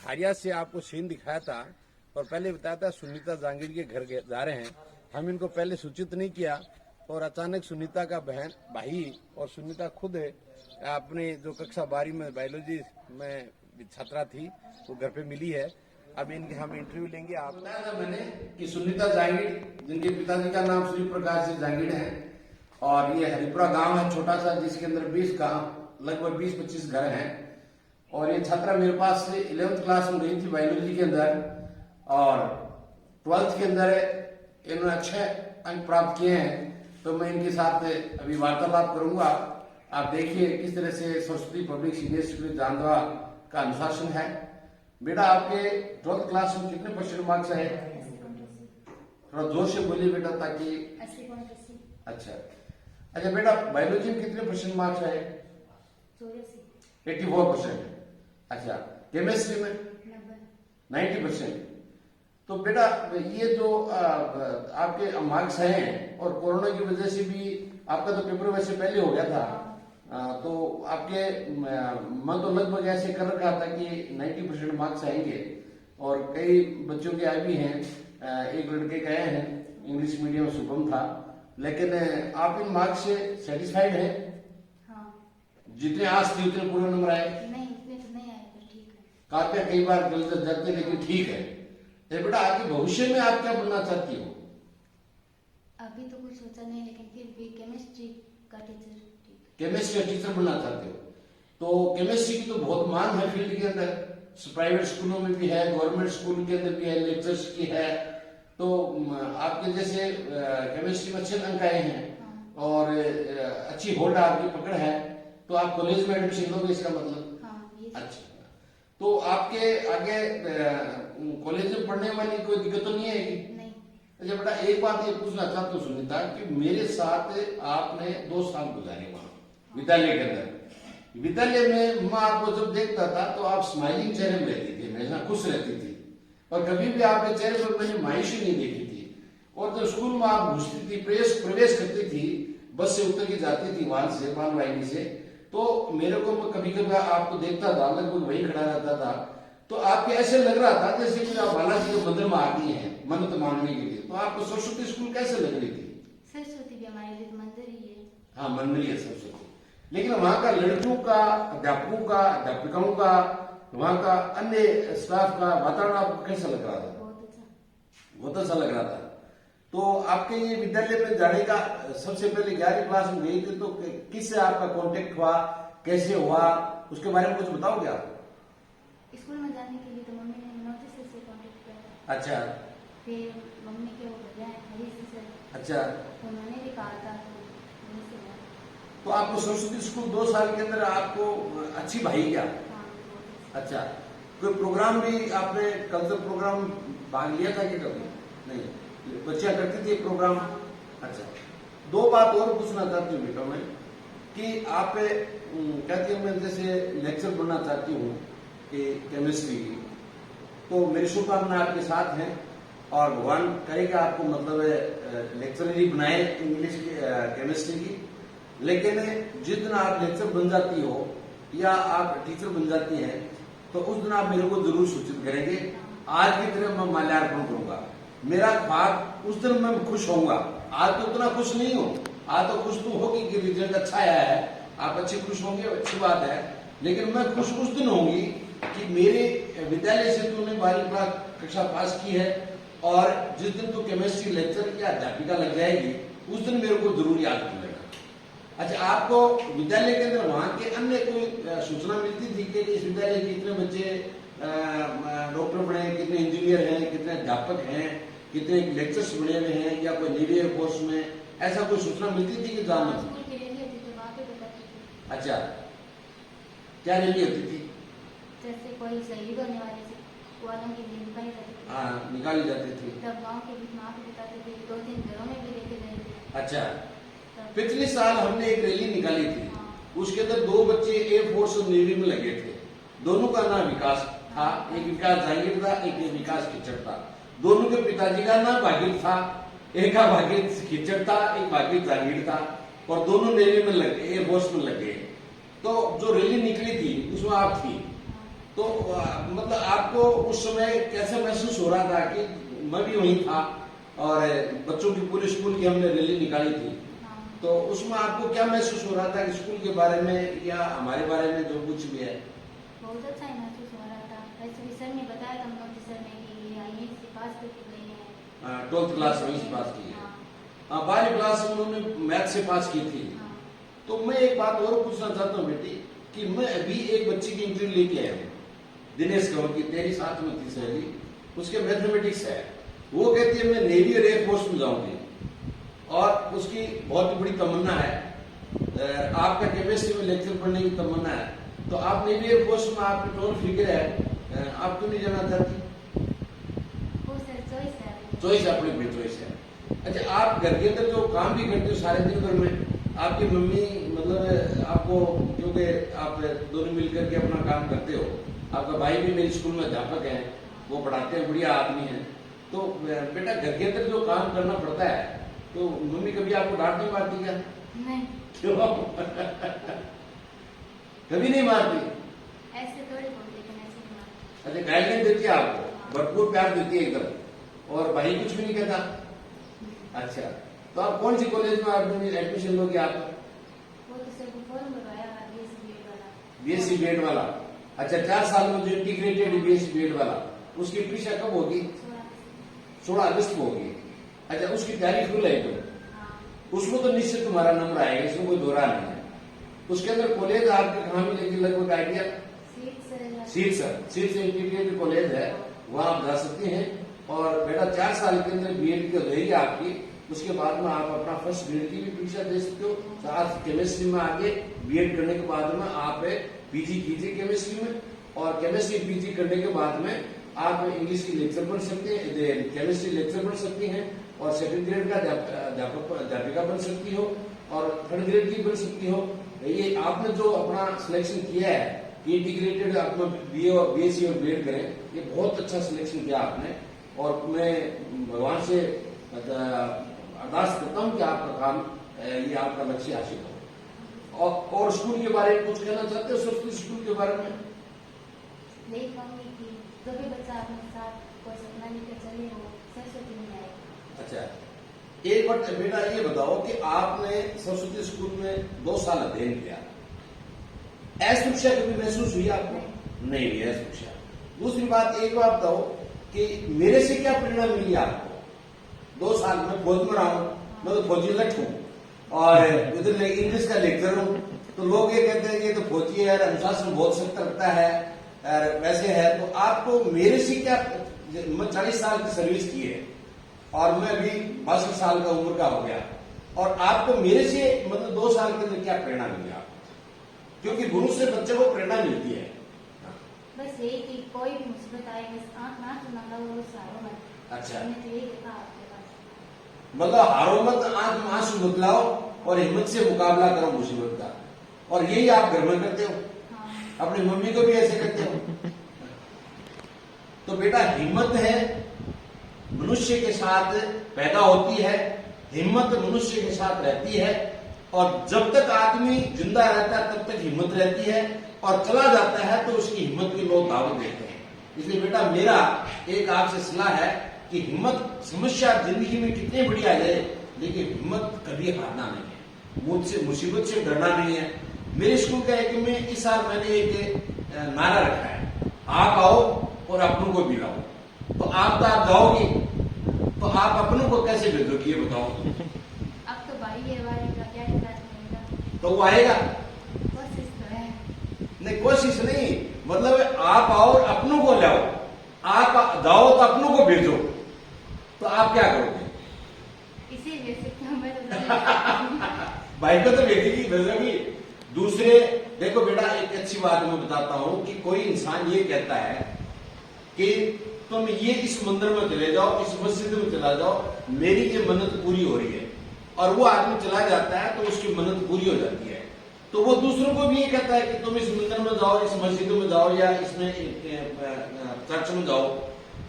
खारिया से आपको सीन दिखाया था और पहले बताया था सुनीता जहांगीर के घर जा रहे हैं। हम इनको पहले सूचित नहीं किया और अचानक सुनीता का बहन भाई और सुनीता खुद अपने जो कक्षा 12 में बायोलॉजी में छात्रा थी वो घर पे मिली है। अब इनके हम इंटरव्यू लेंगे। आप बताया था मैंने कि सुनीता जहांगीर जिनके पिताजी का नाम सूर्य प्रकाश सिंह जहांगीर है और ये हरिपुरा गांव है छोटा सा जिसके अंदर 20 गांव लगभग 20-25 घर हैं और ये छात्रा मेरे पास से 11th क्लास में गई थी बायोलॉजी के अंदर और 12th के अंदर इन्होंने अच्छे अंक प्राप्त किए हैं। तो मैं इनके साथ अभी वार्तालाप करूंगा। आप देखिए किस तरह से सरस्वती पब्लिक सीनियर स्कूल जांदवा का अनुशासन है। बेटा आपके 12th क्लास में कितने % मार्क्स आए? थोड़ा जोर से बोलिए बेटा ताकि 80। अच्छा बेटा बायोलॉजी में कितने % मार्क्स आए? 84%। अच्छा केमिस्ट्री में 90%। तो बेटा ये जो आपके मार्क्स हैं और कोरोना की वजह से भी आपका तो पेपर वैसे पहले हो गया था तो आपके मन तो लगभग ऐसे कर रखा था कि 90% मार्क्स आएंगे और कई बच्चों के आए भी हैं। एक लड़के के आए हैं इंग्लिश मीडियम शुभम था, लेकिन आप इन मार्क्स से सेटिस्फाइड हैं? हाँ। जितने आज थी उतने पूरे नंबर आए? नहीं इतने तो नहीं आए पर ठीक है। काफी कई बार गलत जाते लेकिन ठीक है। तो बेटा आगे भविष्य में आप क्या बनना चाहती हो? अभी तो कुछ सोचा नहीं लेकिन फिर भी केमिस्ट्री का टीचर ठीक। केमिस्ट्री का टीचर बनना चाहते हो तो केमिस्ट्री की तो बहुत मांग है फील्ड के अंदर। प्राइवेट स्कूलों में भी है, गवर्नमेंट स्कूल के अंदर भी है, लेक्चर्स की है। तो आपके जैसे केमिस्ट्री में अच्छे अंक आए हैं और अच्छी होल्ड आपकी पकड़ है तो आप कॉलेज में एडमिशन लोगे इसका मतलब? हाँ, अच्छा तो आपके आगे कॉलेज में पढ़ने वाली कोई दिक्कत तो नहीं है? नहीं। अच्छा बेटा एक बात ये पूछना चाहता हूँ सुनीता कि मेरे साथ आपने 2 साल गुजारे वहां विद्यालय के अंदर। विद्यालय में मैं आपको जब देखता था तो आप स्माइलिंग चेहरे में रहती थी, हमेशा खुश रहती थी और कभी भी आपके चेहरे पर मैंने मायूसी नहीं देखी थी। और जब स्कूल में आप घुसती थी प्रवेश करती थी बस से उतर के जाती थी वहां से मालवाहिनी से तो मेरे को मैं कभी कभी आपको देखता था लगभग वही खड़ा रहता था तो आपके ऐसे लग रहा था जैसे कि आप बालाजी के मंदिर में आ गई हैं मन्नत मांगने के लिए। तो आपको सरस्वती स्कूल कैसे लग रही थी? सरस्वती भी हमारे लिए मंदिर ही है। हाँ मंदिर ही है सरस्वती, लेकिन वहाँ का लड़कियों का, अध्यापकों का, अध्यापिकाओं का, वहाँ का अन्य स्टाफ का वातावरण आपको कैसा लग रहा था? बहुत अच्छा लग रहा था। तो आपके ये विद्यालय में जाने का सबसे पहले 11वीं क्लास में गई थी तो किससे आपका कांटेक्ट हुआ, कैसे हुआ, उसके बारे में कुछ बताओगे आप? स्कूल में जाने के लिए तो मम्मी ने नोटिस से कांटेक्ट किया। अच्छा। फिर मम्मी के वो भैया है हरीश सर। अच्छा। तो मैंने भी कहा था तो आपको सरस्वती स्कूल 2 साल के अंदर आपको अच्छी भाई क्या? हाँ। अच्छा कोई प्रोग्राम भी आपने कल्चरल प्रोग्राम भाग लिया था कि कभी? नहीं, बच्चियां करती थी प्रोग्राम। अच्छा 2 बात और पूछना चाहती हूँ बेटा मैं कि आप कहती हूँ मैं जैसे लेक्चर बनना चाहती हूँ कि केमिस्ट्री की तो मेरी शुभकामना आपके साथ है और भगवान करेगा आपको मतलब लेक्चर ही बनाए इंग्लिश की केमिस्ट्री की। लेकिन जिस दिन आप लेक्चर बन जाती हो या आप टीचर बन जाती हैं तो उस दिन आप मेरे को जरूर सूचित करेंगे। आज की तरह मैं माल्यार्पण करूंगा। मेरा ख्वाब उस दिन मैं खुश होऊंगा। आज तो उतना खुश नहीं हूं, आज तो खुश तो होगी कि रिजल्ट अच्छा आया है, आप अच्छे खुश होंगे, अच्छी बात है। लेकिन मैं खुश उस दिन होंगी कि मेरे विद्यालय से तूने 12वीं कक्षा पास की है और जिस दिन तू केमिस्ट्री लेक्चर या अध्यापिका लग जाएगी उस दिन मेरे को जरूर याद कर लेना। अच्छा आपको विद्यालय के अंदर वहां के अन्य कोई सूचना मिलती थी कि इस विद्यालय के कितने बच्चे डॉक्टर बने, कितने इंजीनियर हैं, कितने अध्यापक हैं, कितने लेक्चर्स बने हुए हैं या कोई नेवी एयरफोर्स में, ऐसा कोई सूचना मिलती थी कि जानना? अच्छा क्या रैली होती थी? जैसे कोई शहीद होने वालों की निकाली जाती थी। हाँ निकाली जाती थी। तब गांव के बीच में बिताते थे, 2-3 घरों में भी लेके गए थे। अच्छा पिछले साल हमने एक रैली निकाली थी। हाँ। उसके अंदर 2 बच्चे एयरफोर्स और नेवी में लगे थे। दोनों का नाम विकास था, एक विकास जहांगीर था, एक विकास खिचड़ था। दोनों के पिताजी का नाम भागीर था, एक का भागीर खिचड़ था, एक भागीर जहांगीर था और दोनों नेवी में लगे, एयरफोर्स में लगे। तो जो रैली निकली थी उसमें आप थी तो मतलब आपको उस समय कैसे महसूस हो रहा था कि मैं भी वहीं था और बच्चों की पूरे स्कूल की हमने रैली निकाली थी, हाँ। तो उसमें आपको क्या महसूस हो रहा था कि स्कूल के बारे में या हमारे बारे में जो कुछ भी है? बहुत अच्छा ही महसूस हो रहा था। वैसे भी सर ने बताया था, मोदी सर ने, कि ये IELTS से पास करके गए हैं। 12th क्लास वहीं से पास की है। हाँ। 12वीं क्लास उन्होंने मैथ से पास की थी। हाँ। तो मैं एक बात और पूछना चाहता हूँ बेटी कि मैं अभी एक बच्ची की इंटरव्यू लेके आया हूँ, दिनेश कंवर की, तेरी साथ में थी सहेली, उसके मैथमेटिक्स है। वो कहती है मैं नेवी और एयरफोर्स में जाऊंगी और उसकी बहुत बड़ी तमन्ना है। आपका केमिस्ट्री में लेक्चर पढ़ने की तमन्ना है, तो आप नेवी एयरफोर्स में आपकी टोल फिगर है, आप क्यों नहीं जाना चाहती? वो सर चॉइस है। चॉइस अपनी अपनी चॉइस है। अच्छा, आप घर के अंदर जो काम भी करते हो सारे दिन भर में, आपकी मम्मी मतलब आपको, क्योंकि आप दोनों मिलकर के अपना काम करते हो, आपका भाई भी मेरे स्कूल में अध्यापक है, वो पढ़ाते हैं, बढ़िया आदमी है, तो बेटा घर के अंदर जो काम करना पड़ता है तो मम्मी कभी आपको डांट नहीं मारती क्या? नहीं, क्यों? कभी नहीं मारती? ऐसे थोड़ी बोल, लेकिन ऐसे नहीं मारते। अच्छा, गाइडलाइन देती है आपको, भरपूर प्यार देती है एकदम, और भाई कुछ भी नहीं कहता? अच्छा, तो आप कौन सी कॉलेज में एडमिशन लोगे आप? वो तो सर को फॉर्म भरवाया BSc BEd वाला। बीएससी बीएड वाला। अच्छा, 4 साल में जो इंटीग्रेटेड बीएससी बीएड वाला, उसकी परीक्षा कब होगी? 16 अगस्त को होगी। अच्छा, उसकी तैयारी फुल है तो हाँ। उसमें तो निश्चित तुम्हारा नंबर आएगा, इसमें कोई दोहरा नहीं है। उसके अंदर कॉलेज आपके कहाँ मिलेगी लगभग आइडिया? सीट से इंटीग्रेटेड कॉलेज है, वहाँ आप जा सकते हैं। और बेटा 4 साल के अंदर बीएड की हो जाएगी आपकी, उसके बाद में आप अपना फर्स्ट ग्रेड की भी परीक्षा दे सकते हो। साथ केमिस्ट्री में आगे बीएड करने के बाद में आप पीजी कीजिए केमिस्ट्री में, और केमिस्ट्री पीजी करने के बाद में आप इंग्लिश की लेक्चर पढ़ सकते हैं, केमिस्ट्री लेक्चर पढ़ सकती हैं, और सेकंड ग्रेड का अध्यापिका बन सकती हो, और थर्ड ग्रेड की बन सकती हो। ये आपने जो अपना सिलेक्शन किया है कि इंटीग्रेटेड अपना बीए और बीएससी और बीएड करें, ये बहुत अच्छा सिलेक्शन किया आपने, और मैं भगवान से अरदास करता हूँ कि आपका काम, ये आपका लक्ष्य हासिल हो। और स्कूल के बारे में कुछ कहना चाहते हो? सरस्वती स्कूल के बारे में यही कहूंगी कि कभी बच्चा अपने साथ कोई सपना लेकर चले हो, सरस्वती नहीं आए। अच्छा, एक बार बेटा ये बताओ कि आपने सरस्वती स्कूल में 2 साल अध्ययन किया, असुरक्षा कभी महसूस हुई आपको? नहीं हुई असुरक्षा। दूसरी बात, एक बात बताओ कि मेरे से क्या प्रेरणा मिली आपको? 2 साल में फौज में रहा हूं, मैं तो फौजी लट हूं, और इधर इंग्लिश का लेक्चर हूं, तो लोग ये कहते हैं कि ये तो फौजी है, अनुशासन बहुत सख्त रखता है, वैसे है। तो आपको मेरे से क्या, मैं 40 साल की सर्विस की है और मैं अभी 62 साल का उम्र का हो गया, और आपको मेरे से मतलब 2 साल के अंदर क्या प्रेरणा मिली आपको? क्योंकि गुरु से बच्चे को प्रेरणा मिलती है। बस यही कि कोई भी मुसीबत आए, बस आंख ना चुनाना, वो सहारो मत। अच्छा, मैंने तो यही देखा आपके पास। मतलब हारो मत, आंख में आंसू मत लाओ, और हिम्मत से मुकाबला करो मुसीबत का, और यही आप घर में करते हो। हाँ। अपनी मम्मी को भी ऐसे करते हो। तो बेटा, हिम्मत है मनुष्य के साथ पैदा होती है, हिम्मत मनुष्य के साथ रहती है, और जब तक आदमी जिंदा रहता है तब तक हिम्मत रहती है, और चला जाता है तो उसकी हिम्मत के लोग दावत देते हैं। इसलिए बेटा, मेरा एक आपसे सलाह है कि हिम्मत, समस्या जिंदगी में कितनी बड़ी आ जाए, लेकिन हिम्मत कभी हारना नहीं है, मुझसे मुसीबत से डरना नहीं है। मेरे स्कूल का एक में इस साल मैंने एक नारा रखा है, आप आओ और अपनों को मिलाओ। तो आप जाओगी, तो आप अपनों को कैसे भेजोगे ये बताओ? अब तो भाई है, भाई का क्या क्लास में, तो वो आएगा? कोशिश तो है। नहीं, कोशिश नहीं, मतलब आप आओ और अपनों को लाओ। आप जाओ तो अपनों को भेजो, तो आप क्या करोगे? इसे भेज सकते हूँ मैं तो। भाई को तो भेजोगी। दूसरे, देखो बेटा, एक अच्छी बात मैं बताता हूं कि कोई इंसान ये कहता है कि तुम ये इस मंदिर में चले जाओ, इस मस्जिद में चला जाओ, मेरी ये मन्नत पूरी हो रही है, और वो आदमी चला जाता है तो उसकी मन्नत पूरी हो जाती है। तो वो दूसरों को भी ये कहता है कि तुम इस मंदिर में जाओ, इस मस्जिद में जाओ, या इसमें चर्च में जाओ।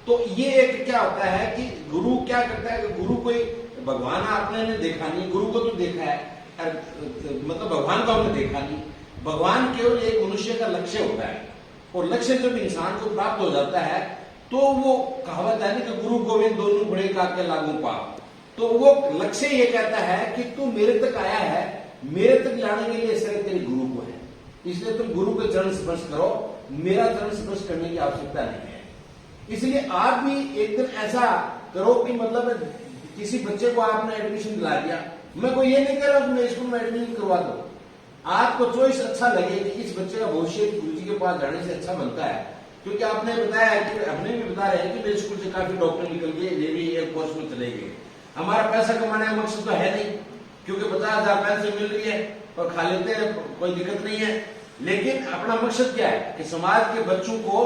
तो ये एक क्या होता है कि गुरु क्या करता है कि गुरु कोई भगवान आपने ने देखा नहीं, गुरु को तो देखा है, मतलब भगवान को हमने देखा नहीं। भगवान केवल एक मनुष्य का लक्ष्य होता है और लक्ष्य जब इंसान को प्राप्त हो जाता है तो वो कहावत है ना कि गुरु गोविंद दोनों घोड़े काके लागू पा, तो वो लक्ष्य ये कहता है कि तू मेरे तक आया है, मेरे तक लाने के लिए श्रेय तेरे गुरु को है, इसलिए तुम गुरु के चरण स्पर्श करो, मेरा चरण स्पर्श करने की आवश्यकता नहीं है। इसलिए आप भी एक दिन ऐसा करो कि मतलब किसी बच्चे को आपने एडमिशन दिला दिया, मैं कोई ये नहीं कह रहा उसमें स्कूल में एडमिशन करवा दो, आपको चॉइस अच्छा लगे कि इस बच्चे का भविष्य गुरु जी के पास जाने से अच्छा बनता है, क्योंकि आपने बताया कि अपने भी बता रहे हैं कि मेरे स्कूल से काफी डॉक्टर निकल गए, ये भी एक कोर्स में चले गए। हमारा पैसा कमाने का मकसद तो है नहीं, क्योंकि 50,000 पेंशन मिल रही है और खा लेते हैं, कोई दिक्कत नहीं है, लेकिन अपना मकसद क्या है कि समाज के बच्चों को,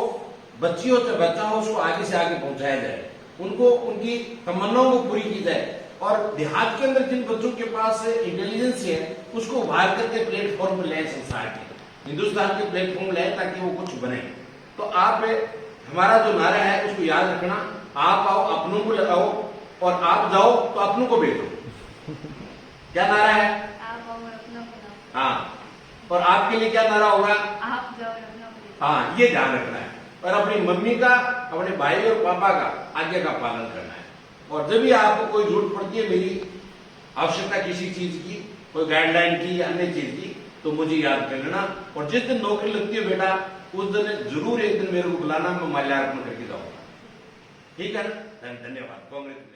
बच्ची हो चाहे बच्चा हो, उसको आगे से आगे पहुंचाया जाए, उनको उनकी तमन्नाओं को पूरी की जाए, और देहात के अंदर जिन बच्चों के पास इंटेलिजेंस है उसको उभार करके प्लेटफॉर्म में लाए, संसार के हिंदुस्तान के प्लेटफॉर्म लाए ताकि वो कुछ बने। तो आप हमारा जो नारा है उसको याद रखना, आप आओ अपनों को लगाओ और आप जाओ तो अपनों को भेजो। क्या नारा है? आप आओ और अपनों को लाओ। हाँ, और आपके लिए क्या नारा होगा? आप जाओ और अपनों को लेकर। हाँ, ये ध्यान रखना है, और अपनी मम्मी का, अपने भाई और पापा का आज्ञा का पालन करना है। और जब भी आपको कोई जरूरत पड़ती है, मेरी आवश्यकता किसी चीज की, कोई गाइडलाइन की या अन्य चीज की, तो मुझे याद कर लेना। और जिस दिन नौकरी लगती है बेटा, उस दिन जरूर एक दिन मेरे को बुलाना, मैं माल्यार्पण करके जाऊंगा। ठीक है ना? धन्यवाद। कांग्रेस।